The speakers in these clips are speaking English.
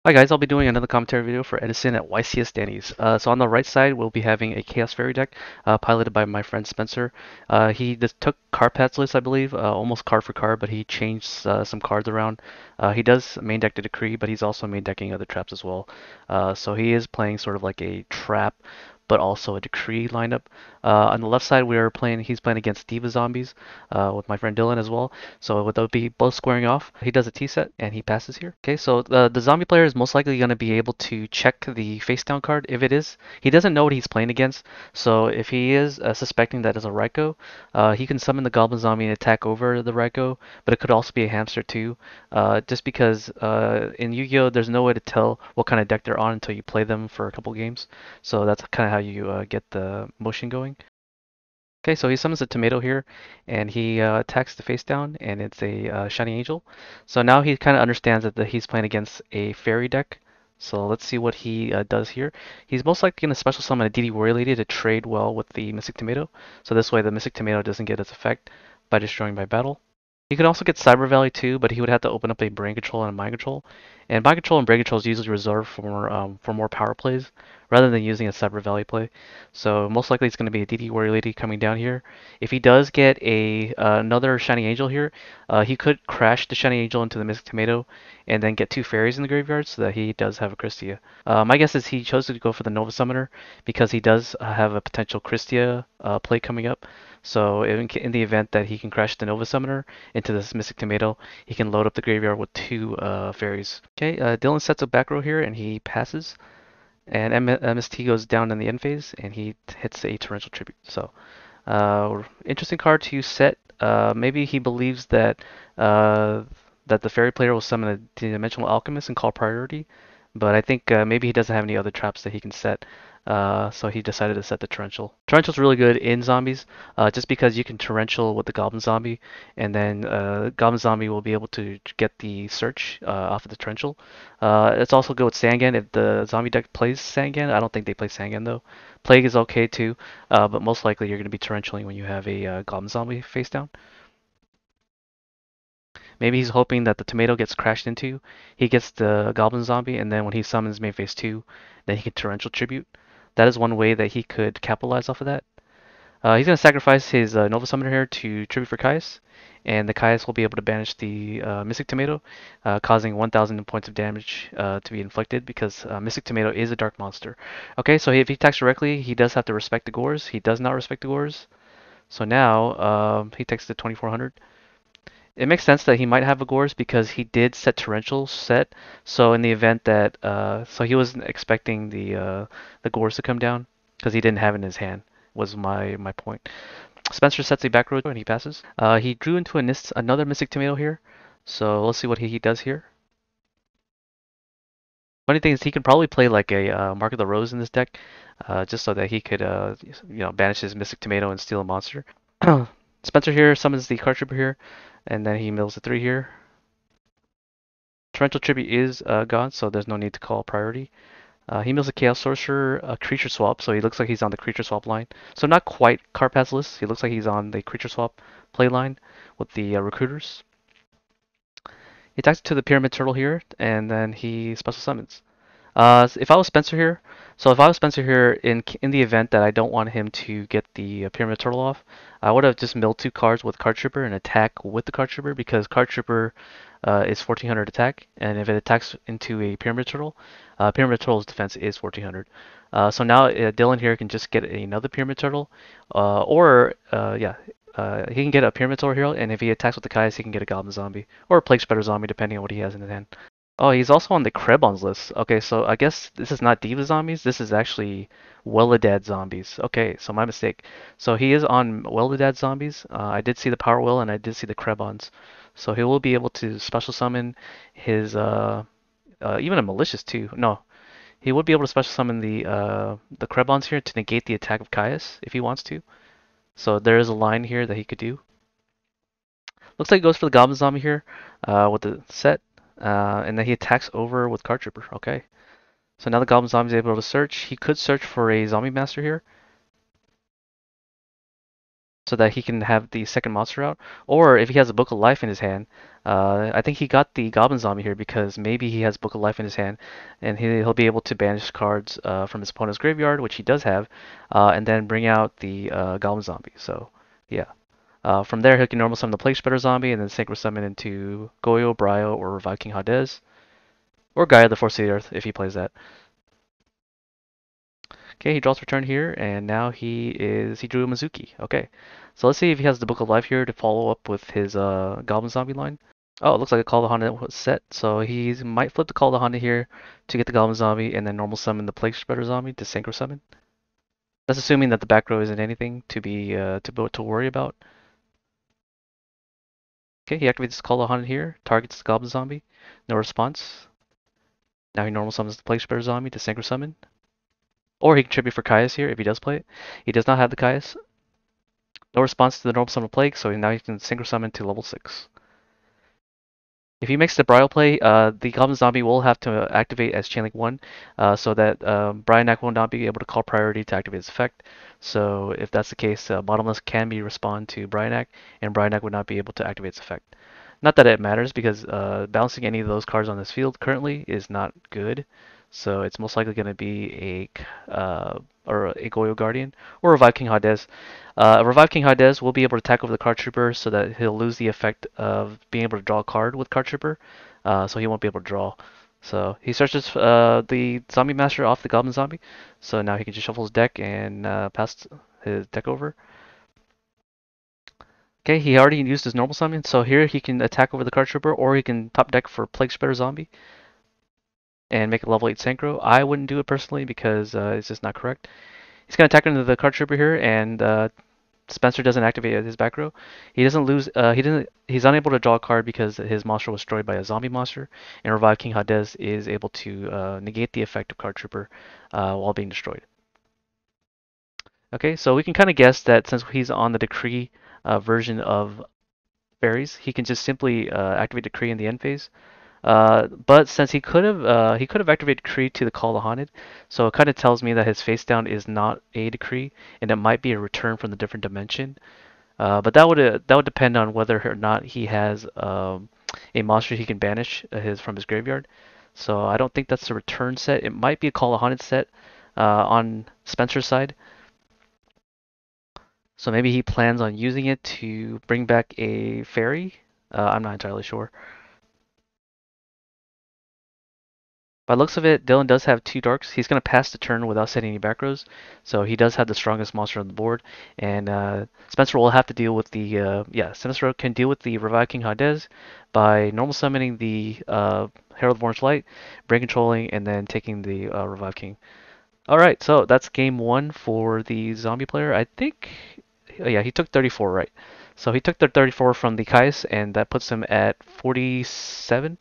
Hi guys, I'll be doing another commentary video for EDISON at YCS Danny's. So on the right side, we'll be having a Chaos Fairy deck piloted by my friend Spencer. He just took card paths list, I believe, almost card for card, but he changed some cards around. He does main deck the Decree, but he's also main decking other traps as well. So he is playing sort of like a trap, but also a Decree lineup. On the left side, he's playing against Diva Zombies with my friend Dylan as well. So they'll be both squaring off. He does a T set and he passes here. Okay, so the zombie player is most likely going to be able to check the face down card. If it is, he doesn't know what he's playing against. So if he is suspecting that it's a Raikou, he can summon the Goblin Zombie and attack over the Raikou, but it could also be a hamster too. Just because in Yu-Gi-Oh! There's no way to tell what kind of deck they're on until you play them for a couple games. So that's kind of how you get the motion going. Okay, so he summons a tomato here, and he attacks the face down, and it's a Shiny Angel. So now he kind of understands that he's playing against a fairy deck. So let's see what he does here. He's most likely going to special summon a DD Warrior Lady to trade well with the Mystic Tomato. So this way the Mystic Tomato doesn't get its effect by destroying by battle. He could also get Cyber Valley too, but he would have to open up a Brain Control and a Mind Control. And Mind Control and Brain Control is usually reserved for more power plays rather than using a Cyber Valley play. So most likely it's going to be a DD Warrior Lady coming down here. If he does get another Shiny Angel here, he could crash the Shiny Angel into the Mystic Tomato and then get two fairies in the graveyard so that he does have a Christia. My guess is he chose to go for the Nova Summoner because he does have a potential Christia play coming up. So in the event that he can crash the Nova Summoner into this Mystic Tomato, he can load up the graveyard with two fairies. Okay, Dylan sets a back row here and he passes. And MST goes down in the end phase and he hits a Torrential Tribute. So, interesting card to set. Maybe he believes that the fairy player will summon a Dimensional Alchemist and call priority, but I think maybe he doesn't have any other traps that he can set. So he decided to set the Torrential. Torrential's really good in zombies, just because you can Torrential with the Goblin Zombie, and then Goblin Zombie will be able to get the search off of the Torrential. It's also good with Sangan if the zombie deck plays Sangan. I don't think they play Sangan though. Plague is okay too, but most likely you're going to be Torrentialing when you have a Goblin Zombie face down. Maybe he's hoping that the tomato gets crashed into, he gets the Goblin Zombie, and then when he summons main phase 2, then he can Torrential Tribute. That is one way that he could capitalize off of that. He's going to sacrifice his Nova Summoner here to Tribute for Caius, and the Caius will be able to banish the Mystic Tomato, causing 1,000 points of damage to be inflicted because Mystic Tomato is a dark monster. Okay, so if he attacks directly, he does have to respect the Gores. He does not respect the Gores. So now he takes the 2400. It makes sense that he might have a Gores because he did set Torrential set. So in the event that so he wasn't expecting the Gores to come down because he didn't have it in his hand. Was my point. Spencer sets a back row and he passes. He drew into another Mystic Tomato here. So let's see what he does here. Funny thing is he can probably play like a Mark of the Rose in this deck, just so that he could banish his Mystic Tomato and steal a monster. Spencer here summons the card trooper here, and then he mills a 3 here. Torrential Tribute is gone, so there's no need to call priority. He mills a Chaos Sorcerer, a creature swap, so he looks like he's on the creature swap line. So not quite Carpath's list. He looks like he's on the creature swap play line with the recruiters. He attacks to the Pyramid Turtle here, and then he special summons. If I was Spencer here, in the event that I don't want him to get the Pyramid Turtle off, I would have just milled 2 cards with Card Trooper and attack with the Card Trooper because Card Trooper is 1400 attack, and if it attacks into a Pyramid Turtle, Pyramid Turtle's defense is 1400. So now Dylan here can just get another Pyramid Turtle, he can get a Pyramid Turtle here, and if he attacks with the Kai's, he can get a Goblin Zombie or a Plague Spreader Zombie, depending on what he has in his hand. Oh, he's also on the Krebon's list. Okay, so I guess this is not Diva Zombies. This is actually Welladad Zombies. Okay, so my mistake. So he is on Welladad Zombies. I did see the Power Will and I did see the Krebons. So he will be able to special summon his, even a Malicious too. No, he would be able to special summon the Krebons here to negate the attack of Caius if he wants to. So there is a line here that he could do. Looks like he goes for the Goblin Zombie here with the set. And then he attacks over with Card Trooper. Okay. So now the Goblin Zombie is able to search. He could search for a Zombie Master here. so that he can have the second monster out. Or if he has a Book of Life in his hand, I think he got the Goblin Zombie here because maybe he has Book of Life in his hand, and he'll be able to banish cards from his opponent's graveyard, which he does have, and then bring out the Goblin Zombie. So, yeah. From there, he can normal summon the Plague Spreader Zombie and then Synchro Summon into Goyo, Bryo, or Revive King Hades, or Gaia the Force of the Earth if he plays that. Okay, he draws return here, and now he drew a Mizuki. Okay, so let's see if he has the Book of Life here to follow up with his Goblin Zombie line. Oh, it looks like a Call to Honda was set, so he might flip the Call to Honda here to get the Goblin Zombie, and then normal summon the Plague Spreader Zombie to Synchro Summon. That's assuming that the back row isn't anything to be to worry about. Okay, he activates the Call to Honda here, targets the Goblin Zombie, no response. Now he normal summons the Plague Spreader Zombie to Synchro Summon. Or he can tribute for Caius here if he does play it. He does not have the Caius. No response to the normal summon plague, so now he can synchro summon to level 6. If he makes the Brio play, the Goblin Zombie will have to activate as Chainlink 1, so that Bryonak will not be able to call priority to activate his effect. So if that's the case, Bottomless can be respond to Bryonak, and Bryonak would not be able to activate its effect. Not that it matters, because bouncing any of those cards on this field currently is not good. So it's most likely going to be or a Goyo Guardian or Revive King Hades. Revive King Hades will be able to attack over the Card Trooper so that he'll lose the effect of being able to draw a card with Card Trooper, so he won't be able to draw. So he searches the Zombie Master off the Goblin Zombie, so now he can just shuffle his deck and pass his deck over. Okay, he already used his normal summon, so here he can attack over the Card Trooper, or he can top deck for Plague Spreader Zombie and make a level 8 Synchro. I wouldn't do it personally because it's just not correct. He's going to attack into the Card Trooper here, and Spencer doesn't activate his back row. He doesn't lose. He's unable to draw a card because his monster was destroyed by a zombie monster, and Revive King Hades is able to negate the effect of Card Trooper while being destroyed. Okay, so we can kind of guess that since he's on the Decree version of fairies, he can just simply activate Decree in the end phase. But since he could have activated Decree to the Call the Haunted, so it kind of tells me that his face down is not a Decree, and it might be a return from the different dimension. But that would depend on whether or not he has a monster he can banish from his graveyard. So I don't think that's a return set. It might be a Call the Haunted set on Spencer's side. So maybe he plans on using it to bring back a fairy. I'm not entirely sure. By the looks of it, Dylan does have 2 darks. He's going to pass the turn without setting any back rows, so he does have the strongest monster on the board. And Spencer will have to deal with the Spencer can deal with the Revive King Hades by normal summoning the Herald of Orange Light, brain controlling, and then taking the Revive King. All right, so that's game 1 for the zombie player. I think, yeah, he took 34, right? So he took the 34 from the Kais, and that puts him at 47.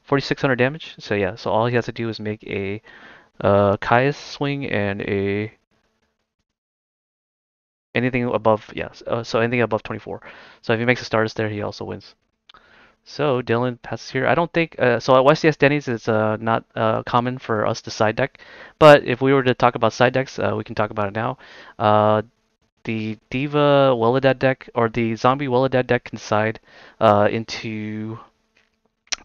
4,600 damage. So yeah, so all he has to do is make a Caius swing and a anything above, yes, so anything above 24. So if he makes a Stardust there, he also wins. So Dylan passes here. I don't think so. At YCS Denny's, it's not common for us to side deck, but if we were to talk about side decks, we can talk about it now. The Diva Welladad deck or the Zombie Welladad deck can side into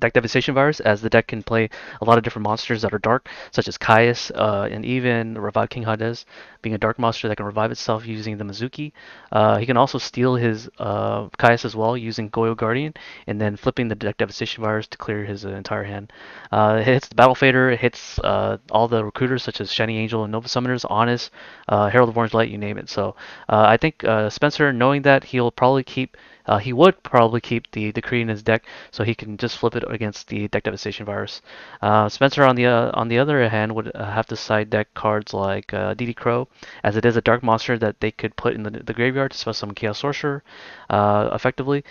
deck Devastation Virus, as the deck can play a lot of different monsters that are dark, such as Caius, and even Revive King Hades, being a dark monster that can revive itself using the Mizuki. He can also steal his Caius as well using Goyo Guardian, and then flipping the deck Devastation Virus to clear his entire hand. It hits the Battle Fader, it hits all the recruiters such as Shining Angel and Nova Summoners, Honest, Herald of Orange Light, you name it. So I think Spencer, knowing that, he would probably keep the Decree in his deck, so he can just flip it against the deck Devastation Virus. Spencer, on the other hand, would have to side deck cards like DD Crow, as it is a dark monster that they could put in the graveyard to special summon Chaos Sorcerer effectively.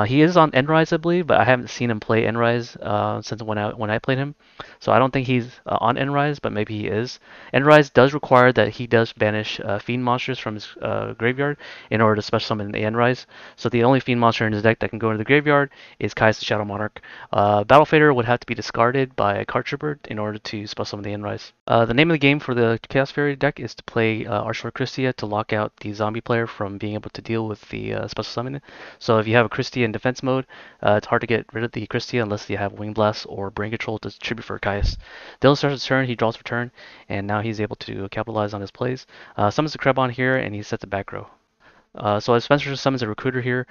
He is on Endrise, I believe, but I haven't seen him play Endrise since when I played him, so I don't think he's on Endrise, but maybe he is. Endrise does require that he does banish Fiend monsters from his graveyard in order to special summon the Endrise. So the only Fiend monster in his deck that can go into the graveyard is Kai's the Shadow Monarch. Battle Fader would have to be discarded by a card tripper in order to special summon the Endrise. The name of the game for the Chaos Fairy deck is to play Archlord Christia to lock out the zombie player from being able to deal with the special summon. So if you have a Christia in defense mode, it's hard to get rid of the Christia unless you have Wing Blast or Brain Control to tribute for Caius. Dylan starts his turn, he draws for turn, and now he's able to capitalize on his plays. Summons the Krebon here, and he sets a back row. So as Spencer summons a recruiter here,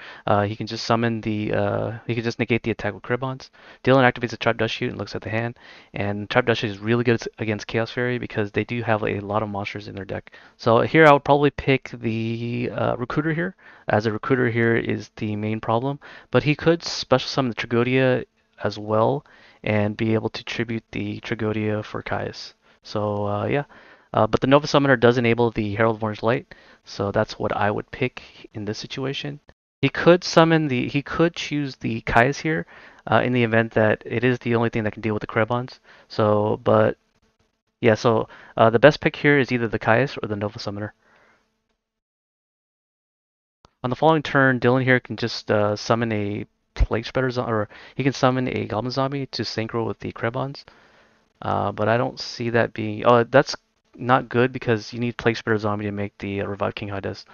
he can just summon he can just negate the attack with Kribons. Dylan activates a Trap Dust Shoot and looks at the hand, and Trap Dust Shoot is really good against Chaos Fairy because they do have a lot of monsters in their deck. So here I would probably pick the recruiter here, as a recruiter here is the main problem, but he could special summon the Tragodia as well and be able to tribute the Tragodia for Caius. So yeah. But the Nova Summoner does enable the Herald of Orange Light, so that's what I would pick in this situation. He could choose the Caius here, in the event that it is the only thing that can deal with the Krebons. So, but yeah, so the best pick here is either the Caius or the Nova Summoner. On the following turn, Dylan here can just summon a Plague Spreader or he can summon a Goblin Zombie to synchro with the Krebons. But I don't see that being. Oh, that's not good because you need Plague Spreader Zombie to make the Revive King Hades.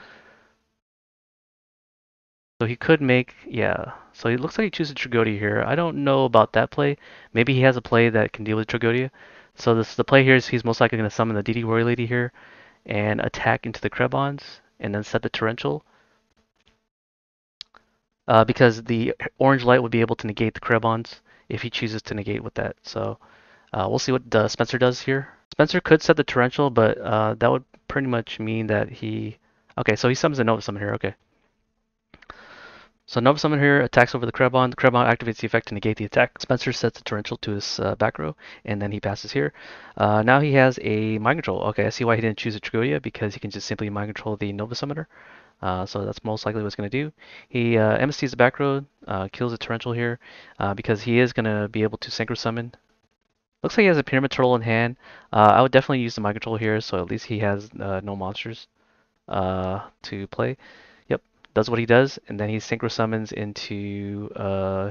So he could make, yeah. So it looks like he chooses Tragodia here. I don't know about that play. Maybe he has a play that can deal with Tragodia. So the play here is he's most likely going to summon the DD Warrior Lady here and attack into the Krebons and then set the Torrential. Because the orange light would be able to negate the Krebons if he chooses to negate with that. So we'll see what Spencer does here. Spencer could set the Torrential, but that would pretty much mean that he... Okay, so he summons a Nova Summon here, okay. So Nova Summon here attacks over the Krebon. The Krebon activates the effect to negate the attack. Spencer sets the Torrential to his back row, and then he passes here. Now he has a Mind Control. Okay, I see why he didn't choose a Tragodia, because he can just simply Mind Control the Nova Summoner. So that's most likely what he's going to do. He MSTs the back row, kills the Torrential here, because he is going to be able to Synchro Summon. Looks like he has a Pyramid Turtle in hand. I would definitely use the Mind Control here, so at least he has no monsters to play. Yep, does what he does, and then he Synchro Summons into...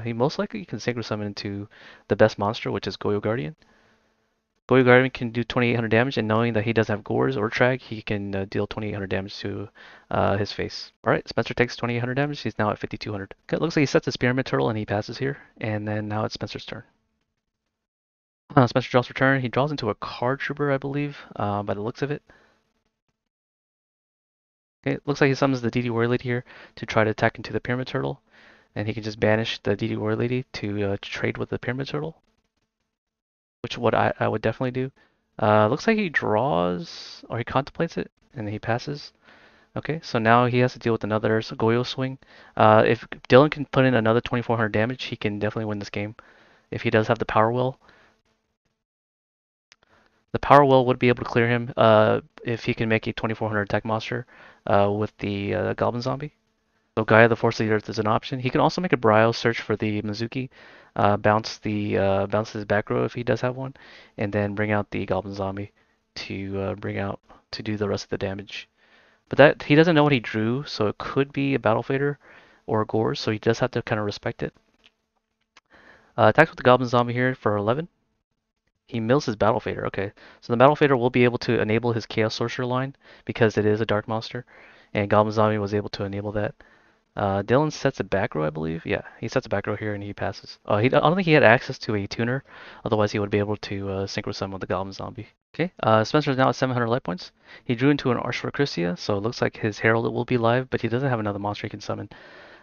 he most likely can Synchro Summon into the best monster, which is Goyo Guardian. Goyo Guardian can do 2800 damage, and knowing that he doesn't have Gores or Trag, he can deal 2800 damage to his face. Alright, Spencer takes 2800 damage, he's now at 5200. Okay, it looks like he sets his Pyramid Turtle and he passes here, and then now it's Spencer's turn. Spencer draws for turn. He draws into a card trooper, I believe, by the looks of it. Okay, it looks like he summons the DD Warrior Lady here to try to attack into the Pyramid Turtle. And he can just banish the DD Warrior Lady to trade with the Pyramid Turtle. Which what I would definitely do. Looks like he draws, or he contemplates it, and he passes. Okay, so now he has to deal with another Goyo swing. If Dylan can put in another 2400 damage, he can definitely win this game. If he does have the Power Will. The Power Will would be able to clear him if he can make a 2400 attack monster with the Goblin Zombie. So Gaia the Force of the Earth is an option. He can also make a Brio, search for the Mizuki, bounce his back row if he does have one, and then bring out the Goblin Zombie to do the rest of the damage. But that he doesn't know what he drew, so it could be a Battle Fader or a Gore, so he does have to kind of respect it. Attacks with the Goblin Zombie here for 11. He mills his Battle Fader, okay. So the Battle Fader will be able to enable his Chaos Sorcerer line because it is a Dark Monster, and Goblin Zombie was able to enable that. Dylan sets a back row, I believe. Yeah, he sets a back row here and he passes. I don't think he had access to a tuner, otherwise he would be able to Synchro Summon with the Goblin Zombie. Okay, Spencer is now at 700 life points. He drew into an Archlord Christia, so it looks like his Herald will be live, but he doesn't have another monster he can summon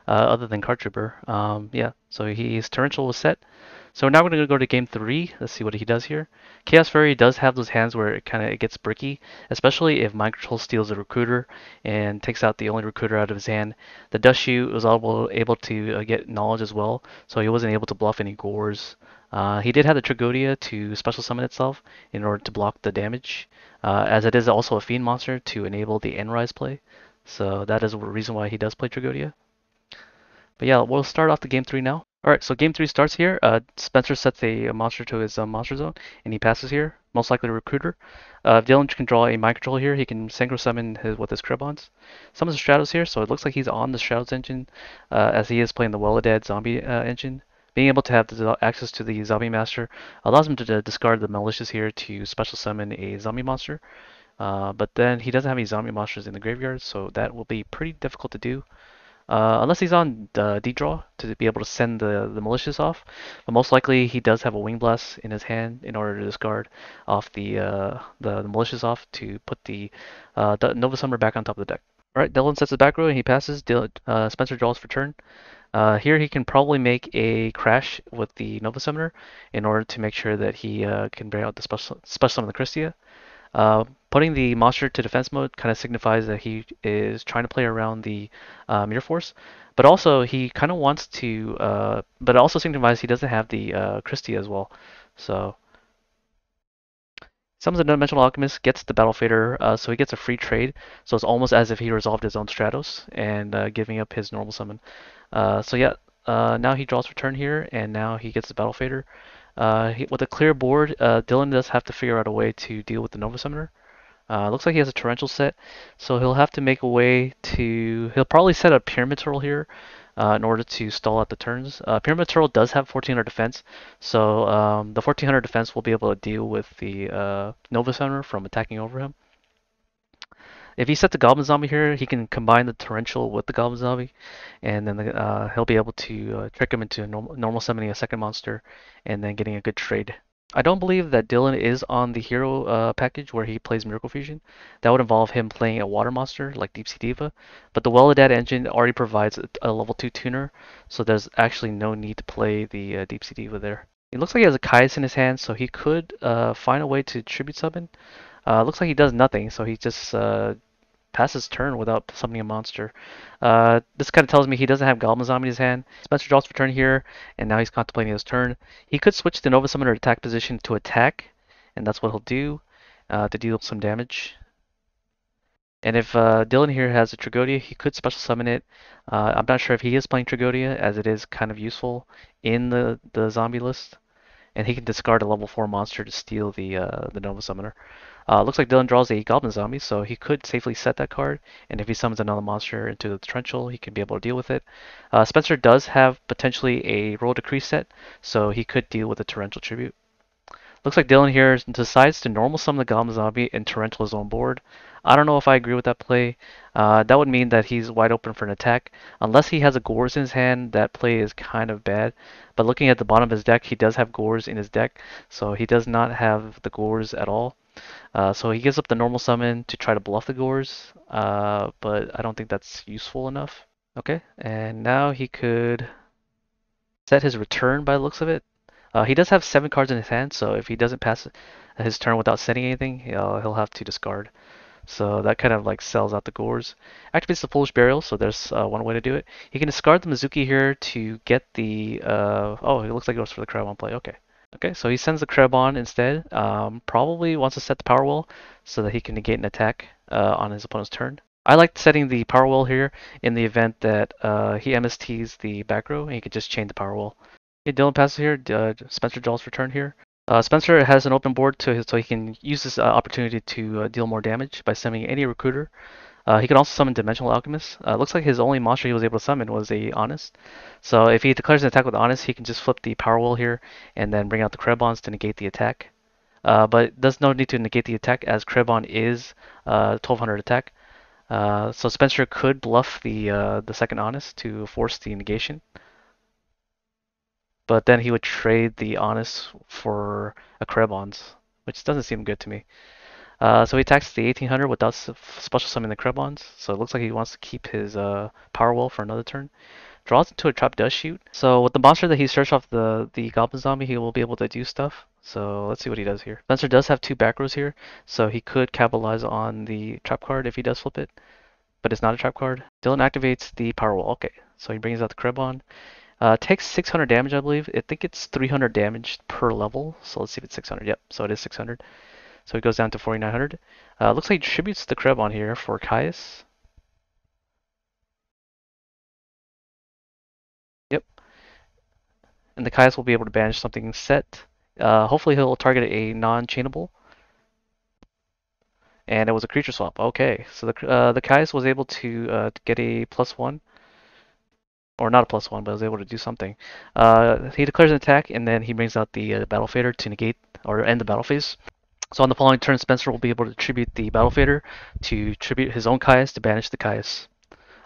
other than Card Trooper. Yeah, so his Torrential was set. So now we're going to go to game 3. Let's see what he does here. Chaos Fairy does have those hands where it gets bricky, especially if Mind Control steals a Recruiter and takes out the only Recruiter out of his hand. The Dust Shoot was able to get Knowledge as well, so he wasn't able to bluff any Gores. He did have the Tragodia to special summon itself in order to block the damage, as it is also a Fiend monster to enable the Endrise play. So that is the reason why he does play Tragodia. But yeah, we'll start off the game 3 now. Alright, so game 3 starts here. Spencer sets a monster to his monster zone, and he passes here, most likely a recruiter. If Dylan can draw a mind control here, he can synchro summon with his Kribons. Summons the Shadows here, so it looks like he's on the Shadows engine, as he is playing the Well-A-Dead zombie engine. Being able to have the access to the Zombie Master allows him to discard the Malicious here to special summon a zombie monster. But then he doesn't have any zombie monsters in the graveyard, so that will be pretty difficult to do. Unless he's on the D-draw to be able to send the malicious off. But most likely he does have a Wing Blast in his hand in order to discard off the malicious off to put the Nova Summer back on top of the deck. Alright, Dylan sets his back row and he passes. Spencer draws for turn. Here he can probably make a crash with the Nova Summoner in order to make sure that he can bring out the special summon the Christia. Putting the monster to defense mode kind of signifies that he is trying to play around the Mirror Force, but also he kind of wants to, but it also signifies he doesn't have the Christie as well. So summons a Dimensional Alchemist, gets the Battle Fader, so he gets a free trade. So it's almost as if he resolved his own Stratos and giving up his normal summon. So yeah, now he draws for turn here, and now he gets the Battle Fader. With a clear board, Dylan does have to figure out a way to deal with the Nova Summoner. Looks like he has a torrential set, so he'll have to make a way to. He'll probably set a Pyramid Turtle here in order to stall out the turns. Pyramid Turtle does have 1400 defense, so the 1400 defense will be able to deal with the Nova Summoner from attacking over him. If he sets a Goblin Zombie here, he can combine the Torrential with the Goblin Zombie, and then he'll be able to trick him into normal summoning a second monster and then getting a good trade. I don't believe that Dylan is on the hero package where he plays Miracle Fusion. That would involve him playing a water monster like Deep Sea Diva. But the Well-A-Dead engine already provides a level 2 tuner, so there's actually no need to play the Deep Sea Diva there. It looks like he has a Kais in his hand, so he could find a way to tribute summon. Looks like he does nothing, so he just pass his turn without summoning a monster. This kind of tells me he doesn't have Goblin Zombie in his hand. Spencer draws for turn here, and now he's contemplating his turn. He could switch the Nova Summoner attack position to attack, and that's what he'll do to deal some damage. And if Dylan here has a Tragodia, he could special summon it. I'm not sure if he is playing Tragodia, as it is kind of useful in the zombie list. And he can discard a level 4 monster to steal the Nova Summoner. Looks like Dylan draws a Goblin Zombie, so he could safely set that card. And if he summons another monster into the Torrential, he can be able to deal with it. Spencer does have potentially a Royal Decree set, so he could deal with the Torrential Tribute. Looks like Dylan here decides to normal summon the Goblin Zombie and Torrential his own board. I don't know if I agree with that play. That would mean that he's wide open for an attack. Unless he has a Gores in his hand, that play is kind of bad. But looking at the bottom of his deck, he does have Gores in his deck, so he does not have the Gores at all. So he gives up the normal summon to try to bluff the Gores, but I don't think that's useful enough. Okay, and now he could set his return by the looks of it. He does have 7 cards in his hand, so if he doesn't pass his turn without setting anything, he'll have to discard. So that kind of like sells out the Gores. Activates the Foolish Burial, so there's one way to do it. He can discard the Mizuki here to get the... oh, it looks like it goes for the Crabon play. Okay. Okay, so he sends the Crabon instead. Probably wants to set the Power Wall so that he can negate an attack on his opponent's turn. I like setting the Power Wall here in the event that he MSTs the back row and he could just chain the Power Wall. Okay, Dylan passes here. Spencer draws for turn here. Spencer has an open board so he can use this opportunity to deal more damage by summoning any recruiter. He can also summon Dimensional Alchemist. Looks like his only monster he was able to summon was a Honest. So if he declares an attack with Honest, he can just flip the Power Wall here and then bring out the Krebons to negate the attack. But there's no need to negate the attack as Krebon is 1200 attack. So Spencer could bluff the second Honest to force the negation. But then he would trade the Honest for a Krebons, which doesn't seem good to me. So he attacks the 1800 without special summoning the Krebons. So it looks like he wants to keep his Power Wall for another turn. Draws into a Trap Does Shoot. So with the monster that he searched off the Goblin Zombie, he will be able to do stuff. So let's see what he does here. Spencer does have 2 back rows here, so he could capitalize on the trap card if he does flip it. But it's not a trap card. Dylan activates the Power Wall. Okay, so he brings out the Krebon. Takes 600 damage, I believe. I think it's 300 damage per level. So let's see if it's 600. Yep, so it is 600. So it goes down to 4900. Looks like he tributes the Krebon here for Caius. Yep. and the Kaius will be able to banish something set. Hopefully he'll target a non-chainable, and it was a creature swap. Okay, so the Kaius was able to get a +1, or not a +1, but was able to do something. He declares an attack, and then he brings out the Battle Fader to negate or end the battle phase. So on the following turn, Spencer will be able to tribute the Battle Fader to tribute his own Kaius to banish the Kaius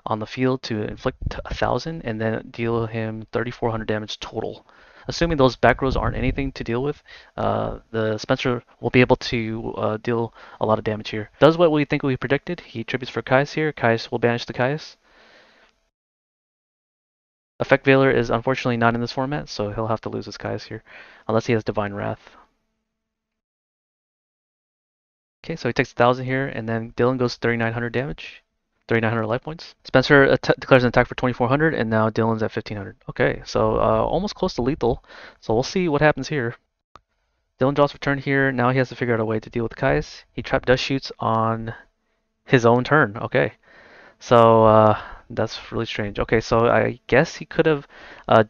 on the field to inflict 1,000 and then deal him 3,400 damage total. Assuming those back rows aren't anything to deal with, the Spencer will be able to deal a lot of damage here. Does what we think we predicted. He tributes for Kaius here. Kaius will banish the Kaius. Effect Veiler is unfortunately not in this format, so he'll have to lose his Kaius here, unless he has Divine Wrath. Okay, so he takes 1,000 here, and then Dylan goes 3,900 damage. 3,900 life points. Spencer declares an attack for 2,400, and now Dylan's at 1,500. Okay, so almost close to lethal. So we'll see what happens here. Dylan draws for turn here. Now he has to figure out a way to deal with Kaius. He trap dust shoots on his own turn. Okay, so that's really strange. Okay, so I guess he could have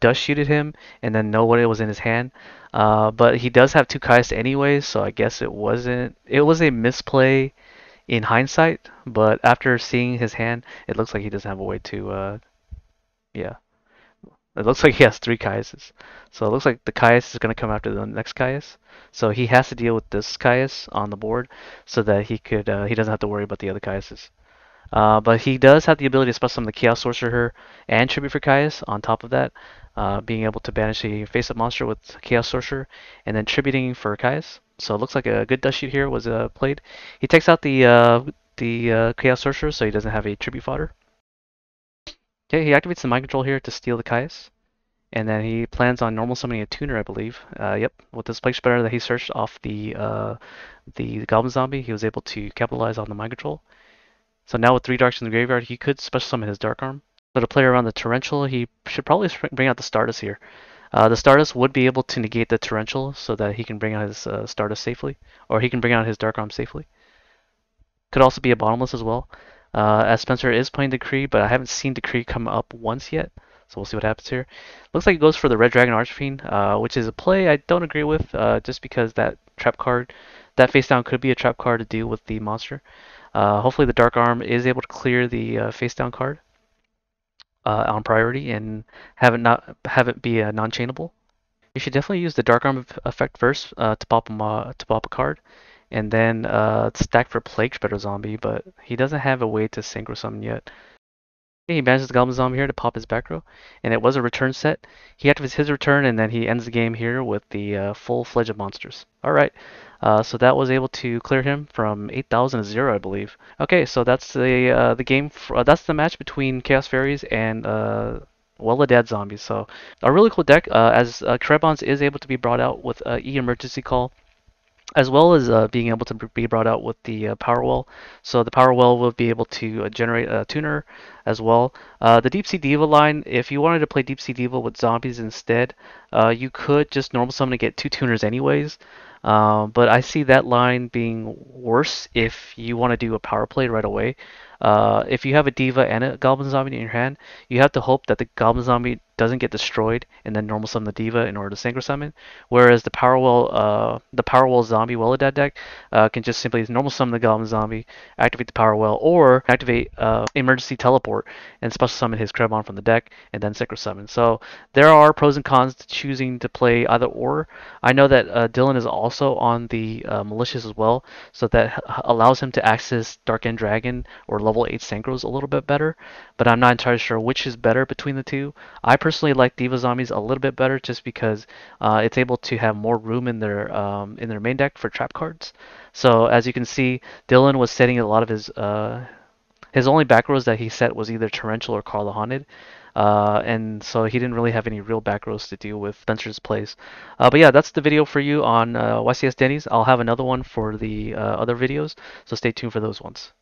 dust shooted him and then know what it was in his hand. But he does have two Kaius anyways, so I guess it wasn't. It was a misplay in hindsight, but after seeing his hand, it looks like he doesn't have a way to, yeah. It looks like he has three Kaiuses. So it looks like the Kaius is going to come after the next Kaius. So he has to deal with this Kaius on the board so that he doesn't have to worry about the other Kaiuses. But he does have the ability to special summon the Chaos Sorcerer and Tribute for Kaius on top of that, being able to banish a face-up monster with Chaos Sorcerer and then tributing for Kaius. So it looks like a good dust shoot here was played. He takes out the Chaos Sorcerer so he doesn't have a tribute fodder. Okay, he activates the Mind Control here to steal the Kaius. And then he plans on normal summoning a tuner, I believe. Yep, with this Plague Spreader that he searched off the Goblin Zombie, he was able to capitalize on the Mind Control. So now with 3 darks in the graveyard, he could special summon his Dark Arm. So to play around the Torrential, he should probably bring out the Stardust here. The Stardust would be able to negate the Torrential so that he can bring out his Stardust safely, or he can bring out his Dark Arm safely. Could also be a Bottomless as well, as Spencer is playing Decree, but I haven't seen Decree come up once yet, so we'll see what happens here. Looks like he goes for the Red Dragon Archfiend, which is a play I don't agree with, just because that trap card, that face down could be a trap card to deal with the monster. Hopefully the Dark Arm is able to clear the face down card on priority and have it be a non-chainable. You should definitely use the Dark Arm effect first to pop a card, and then stack for Plague Spreader Zombie, but he doesn't have a way to synchro summon yet. He banishes the Goblin Zombie here to pop his back row, and it was a return set. He activates his return, and then he ends the game here with the full fledge of monsters. Alright, so that was able to clear him from 8,000 to 0, I believe. Okay, so that's the game. That's the match between Chaos Fairies and Well-A-Dead Zombies. So a really cool deck, as Krebons is able to be brought out with E-Emergency Call, as well as being able to be brought out with the Power Well. So the Power Well will be able to generate a tuner as well. The Deep Sea Diva line, if you wanted to play Deep Sea Diva with zombies instead, you could just normal summon to get 2 tuners anyways. But I see that line being worse if you want to do a power play right away. If you have a Diva and a Goblin Zombie in your hand, you have to hope that the Goblin Zombie doesn't get destroyed and then normal summon the Diva in order to synchro summon. Whereas the Power Well Zombie Well-A-Dead deck can just simply normal summon the Goblin Zombie, activate the Power Well, or activate Emergency Teleport and special summon his Krebon from the deck and then synchro summon. So there are pros and cons to choosing to play either or. I know that Dylan is also on the Malicious as well, so that allows him to access Dark End Dragon or level 8 Synchros a little bit better, but I'm not entirely sure which is better between the two. I personally like Diva Zombies a little bit better just because it's able to have more room in their main deck for trap cards. So as you can see, Dylan was setting a lot of his only back rows that he set was either Torrential or Call the Haunted. And so he didn't really have any real back rows to deal with Spencer's plays. But yeah, that's the video for you on YCS Denny's. I'll have another one for the other videos, so stay tuned for those ones.